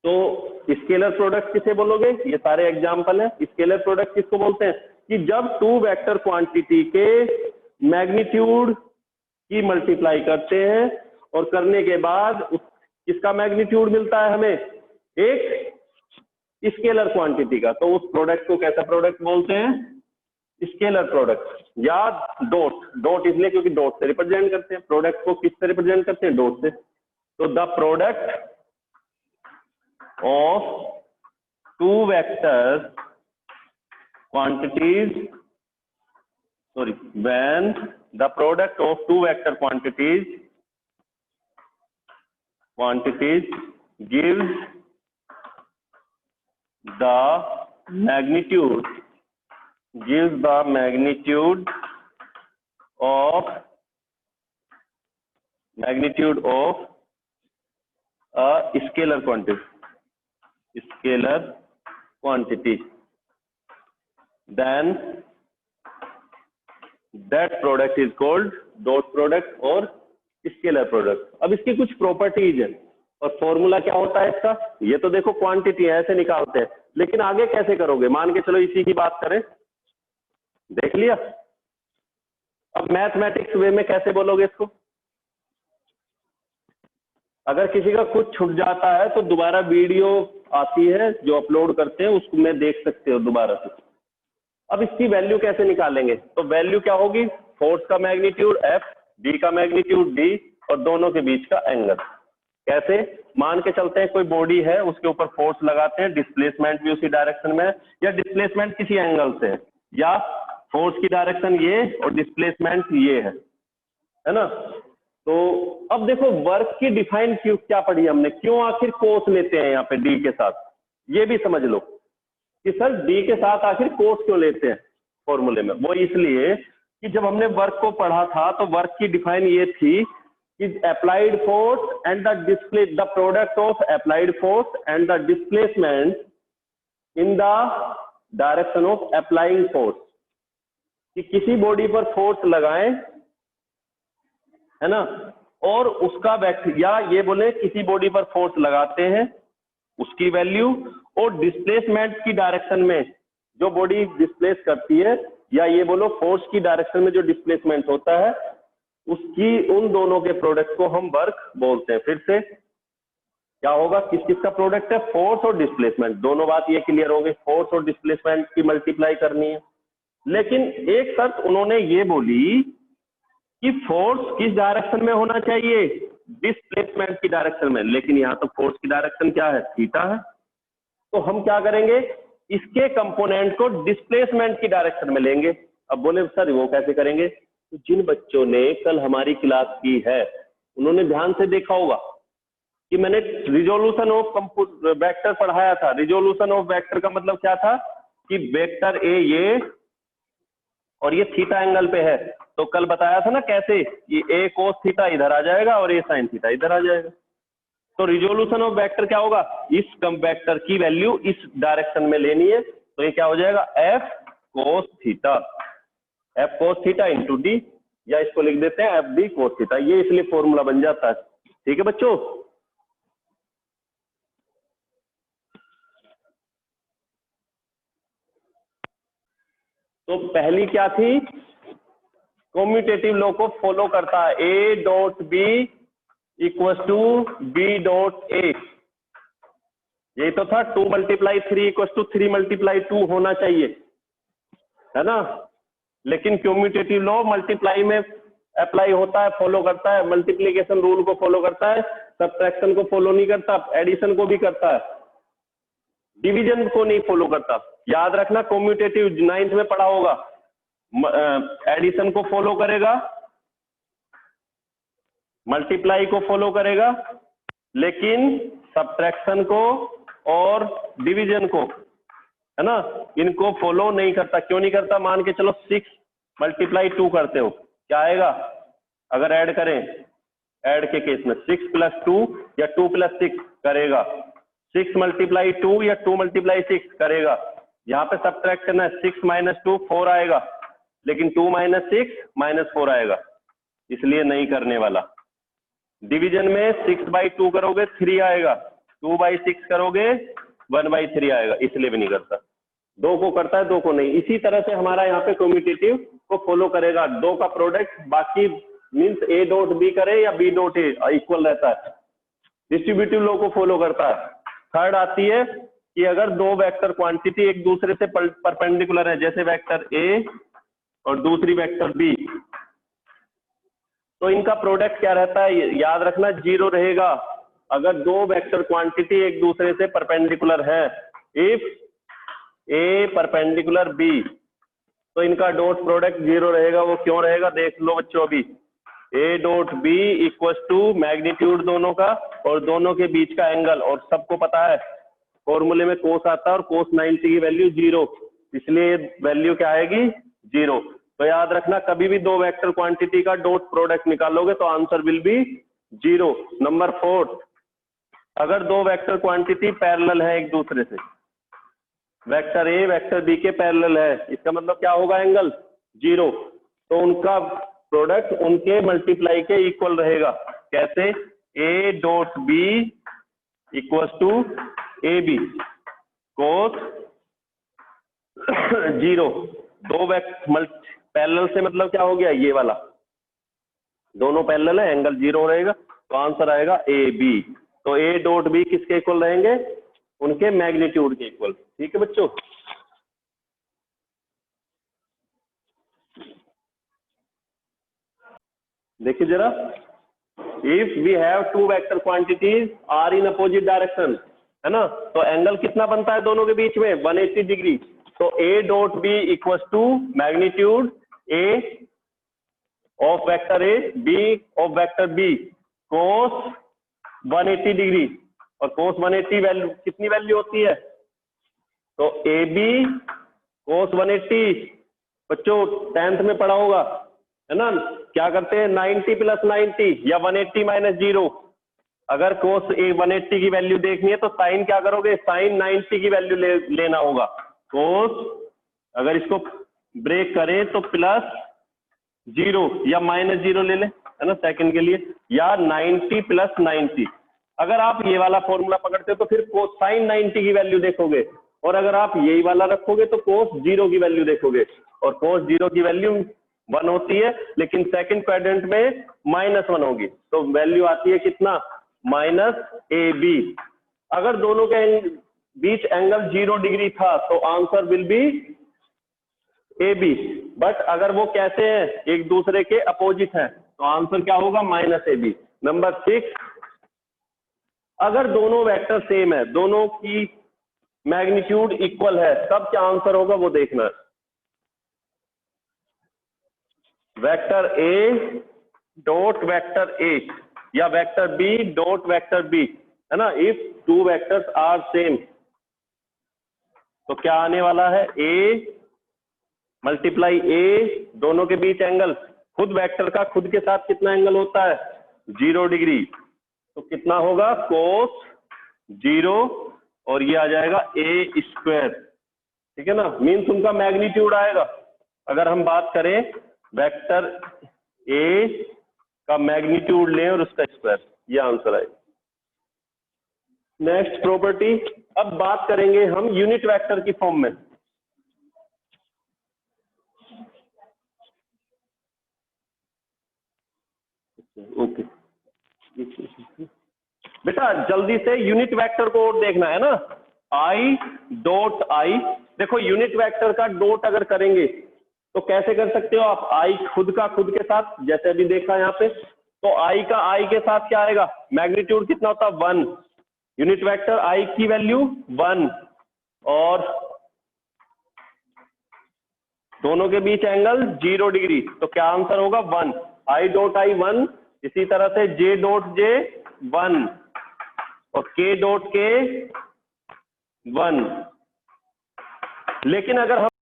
तो scalar product किसे बोलोगे? ये सारे एग्जाम्पल है। स्केलर प्रोडक्ट किसको बोलते हैं? कि जब टू वेक्टर क्वांटिटी के मैग्नीट्यूड की मल्टीप्लाई करते हैं और करने के बाद किसका मैग्नीट्यूड मिलता है हमें? एक स्केलर क्वांटिटी का। तो उस प्रोडक्ट को कैसा प्रोडक्ट बोलते हैं? Scalar product. या डॉट इसलिए क्योंकि डॉट से रिप्रेजेंट करते हैं प्रोडक्ट को। किससे रिप्रेजेंट करते हैं? डॉट से। तो the product of two vector quantities, when the product of two vector quantities gives the magnitude of a scalar quantity, then that product is called dot product और scalar product. अब इसकी कुछ properties है और formula क्या होता है इसका? ये तो देखो क्वांटिटी है, ऐसे निकालते हैं, लेकिन आगे कैसे करोगे? मान के चलो इसी की बात करें, देख लिया। अब मैथमेटिक्स वे में कैसे बोलोगे इसको? अगर किसी का कुछ छूट जाता है तो दोबारा वीडियो आती है जो अपलोड करते हैं, उसको में देख सकते हो दोबारा से। अब इसकी वैल्यू कैसे निकालेंगे? तो वैल्यू क्या होगी? फोर्स का मैग्नीट्यूड F, डी का मैग्नीट्यूड D और दोनों के बीच का एंगल। कैसे? मान के चलते हैं कोई बॉडी है, उसके ऊपर फोर्स लगाते हैं, डिस्प्लेसमेंट भी उसी डायरेक्शन में है, या डिस्प्लेसमेंट किसी एंगल से है, या फोर्स की डायरेक्शन ये और डिस्प्लेसमेंट ये है ना? तो अब देखो वर्क की डिफाइन क्यों क्या पढ़ी हमने, क्यों आखिर कोस लेते हैं यहाँ पे डी के साथ, ये भी समझ लो कि सर डी के साथ आखिर कोस क्यों लेते हैं फॉर्मूले में। वो इसलिए कि जब हमने वर्क को पढ़ा था तो वर्क की डिफाइन ये थी कि applied force and the product of applied force and the displacement in the direction of applying force. कि किसी बॉडी पर फोर्स लगाएं, है ना, और उसका वेक्टर, या ये बोले किसी बॉडी पर फोर्स लगाते हैं उसकी वैल्यू, और डिस्प्लेसमेंट की डायरेक्शन में जो बॉडी डिस्प्लेस करती है, या ये बोलो फोर्स की डायरेक्शन में जो डिस्प्लेसमेंट होता है उसकी, उन दोनों के प्रोडक्ट को हम वर्क बोलते हैं। फिर से क्या होगा? किस किस का प्रोडक्ट है? फोर्स और डिस्प्लेसमेंट। दोनों बात ये क्लियर हो गई, फोर्स और डिस्प्लेसमेंट की मल्टीप्लाई करनी है। लेकिन एक शर्त उन्होंने ये बोली कि फोर्स किस डायरेक्शन में होना चाहिए? डिस्प्लेसमेंट की डायरेक्शन में। लेकिन यहाँ तो फोर्स की डायरेक्शन क्या है? थीटा है। तो हम क्या करेंगे? इसके कंपोनेंट को डिस्प्लेसमेंट की डायरेक्शन में लेंगे। अब बोले सर वो कैसे करेंगे? तो जिन बच्चों ने कल हमारी क्लास की है उन्होंने ध्यान से देखा होगा कि मैंने रिजोल्यूशन ऑफ वेक्टर पढ़ाया था। रिजोल्यूशन ऑफ वेक्टर का मतलब क्या था? कि वेक्टर ए ये और ये थीटा एंगल पे है। तो कल बताया था ना कैसे, ये ए कोस थीटा इधर आ जाएगा और ए साइन थीटा इधर आ जाएगा। तो रिजोल्यूशन ऑफ वेक्टर क्या होगा? इस वेक्टर की वैल्यू इस डायरेक्शन में लेनी है, तो ये क्या हो जाएगा? F cos theta into D, या इसको लिख देते हैं एफ डी कोस थीटा। ये इसलिए फॉर्मूला बन जाता है। ठीक है बच्चों? तो पहली क्या थी? कम्यूटेटिव लॉ को फॉलो करता है, A dot B equal to B dot A. यही तो था, 2 × 3 इक्वल टू 3 × 2 होना चाहिए, है ना? लेकिन कम्यूटेटिव लॉ मल्टीप्लाई में अप्लाई होता है, फॉलो करता है, मल्टीप्लीकेशन रूल को फॉलो करता है, सब्ट्रैक्शन को फॉलो नहीं करता, एडिशन को भी करता है, डिवीजन को नहीं फॉलो करता। याद रखना, कम्यूटेटिव 9th में पढ़ा होगा, एडिशन को फॉलो करेगा, मल्टीप्लाई को फॉलो करेगा, लेकिन सब्ट्रैक्शन को और डिवीजन को, है ना, इनको फॉलो नहीं करता। क्यों नहीं करता? मान के चलो 6 × 2 करते हो, क्या आएगा? अगर ऐड करें, ऐड के केस में 6 + 2 या 2 + 6 करेगा, 6 × 2 या 2 × 6 करेगा। यहाँ पे सब्ट्रैक्ट करना है, 6 - 2 4 आएगा, लेकिन 2 - 6 -4 आएगा, इसलिए नहीं करने वाला। डिवीजन में 6/2 करोगे 3 आएगा, 2/6 करोगे 1/3 आएगा, इसलिए भी नहीं करता। 2 को करता है, 2 को नहीं। इसी तरह से हमारा यहाँ पे कम्यूटेटिव को फॉलो करेगा। 2 का प्रोडक्ट बाकी मीन्स A डॉट B करे या B डॉट A इक्वल रहता है, डिस्ट्रीब्यूटिव लॉ को फॉलो करता है। थर्ड आती है कि अगर 2 वेक्टर क्वांटिटी एक दूसरे से परपेंडिकुलर है, जैसे वेक्टर A और दूसरी वेक्टर B, तो इनका प्रोडक्ट क्या रहता है, याद रखना 0 रहेगा। अगर 2 वेक्टर क्वांटिटी एक दूसरे से परपेंडिकुलर है, इफ A परपेंडिकुलर B, तो इनका डॉट प्रोडक्ट 0 रहेगा। वो क्यों रहेगा, देख लो बच्चों अभी। A dot B equal to magnitude दोनों का और दोनों के बीच का एंगल, और सबको पता है फॉर्मूले में कोस आता है और कोस 90 की वैल्यू 0, इसलिए वैल्यू क्या आएगी 0। तो याद रखना कभी भी 2 वेक्टर क्वांटिटी का डॉट प्रोडक्ट निकालोगे तो आंसर विल बी 0। नंबर 4, अगर 2 वेक्टर क्वांटिटी पैरेलल है एक दूसरे से, वेक्टर A वेक्टर B के पैरेलल है, इसका मतलब क्या होगा, एंगल 0, तो उनका प्रोडक्ट उनके मल्टीप्लाई के इक्वल रहेगा। कैसे, A dot B equal to AB cos 0। 2 parallel से मतलब क्या हो गया, ये वाला दोनों पैरेलल है, एंगल 0 रहेगा, तो आंसर आएगा AB। तो A डॉट B किसके इक्वल रहेंगे, उनके मैग्नीट्यूड के इक्वल। ठीक है बच्चों, देखिए जरा, if we have 2 vector quantities are in opposite direction, है ना, तो एंगल कितना बनता है दोनों के बीच में, 180 डिग्री। तो A dot B equal to magnitude A of vector A B of vector B cos 180 degree, और कोस 180 वैल्यू कितनी वैल्यू होती है, तो AB कोस 180 बच्चों 10th में पढ़ा होगा, है ना, क्या करते हैं 90 प्लस 90 या 180 माइनस 0। अगर कोस 180 की वैल्यू देखनी है तो साइन क्या करोगे, साइन 90 की वैल्यू लेना होगा। कोस अगर इसको ब्रेक करें तो प्लस 0 या माइनस 0 ले ले, है ना, सेकंड के लिए, या 90 प्लस 90। अगर आप ये वाला फॉर्मूला पकड़ते हो तो फिर कोस साइन 90 की वैल्यू देखोगे, और अगर आप यही वाला रखोगे तो कोस 0 की वैल्यू देखोगे, और कोस 0 की वैल्यू 1 होती है, लेकिन सेकंड क्वाड्रेंट में -1 होगी, तो वैल्यू आती है कितना, -AB। अगर दोनों के बीच एंगल 0 डिग्री था तो answer will be AB। But अगर वो कैसे हैं, एक दूसरे के अपोजिट है, तो आंसर क्या होगा, -AB। नंबर 6, अगर दोनों वेक्टर सेम है, दोनों की मैग्नीट्यूड इक्वल है, तब क्या आंसर होगा वो देखना है। Vector A dot vector A या vector B dot vector B, है ना, इफ 2 वेक्टर्स आर सेम, तो क्या आने वाला है, A मल्टीप्लाई A, दोनों के बीच एंगल, खुद वेक्टर का खुद के साथ कितना एंगल होता है, 0 डिग्री, तो कितना होगा, कोस 0, और ये आ जाएगा A स्क्वायर। ठीक है ना, मीन्स उनका मैग्नीट्यूड आएगा। अगर हम बात करें वेक्टर A का मैग्नीट्यूड लें और उसका स्क्वायर, ये आंसर आएगा। नेक्स्ट प्रॉपर्टी, अब बात करेंगे हम यूनिट वेक्टर की फॉर्म में। ओके बेटा, जल्दी से यूनिट वेक्टर को और देखना है ना, I डॉट I, देखो यूनिट वेक्टर का डॉट अगर करेंगे तो कैसे कर सकते हो आप, I खुद का खुद के साथ, जैसे अभी देखा यहाँ पे, तो I का I के साथ क्या आएगा, मैग्नीट्यूड कितना होता है, 1, यूनिट वेक्टर I की वैल्यू 1, और दोनों के बीच एंगल 0 डिग्री, तो क्या आंसर होगा, 1। I डॉट I 1, इसी तरह से J डॉट J 1 और K डॉट K 1। लेकिन अगर हम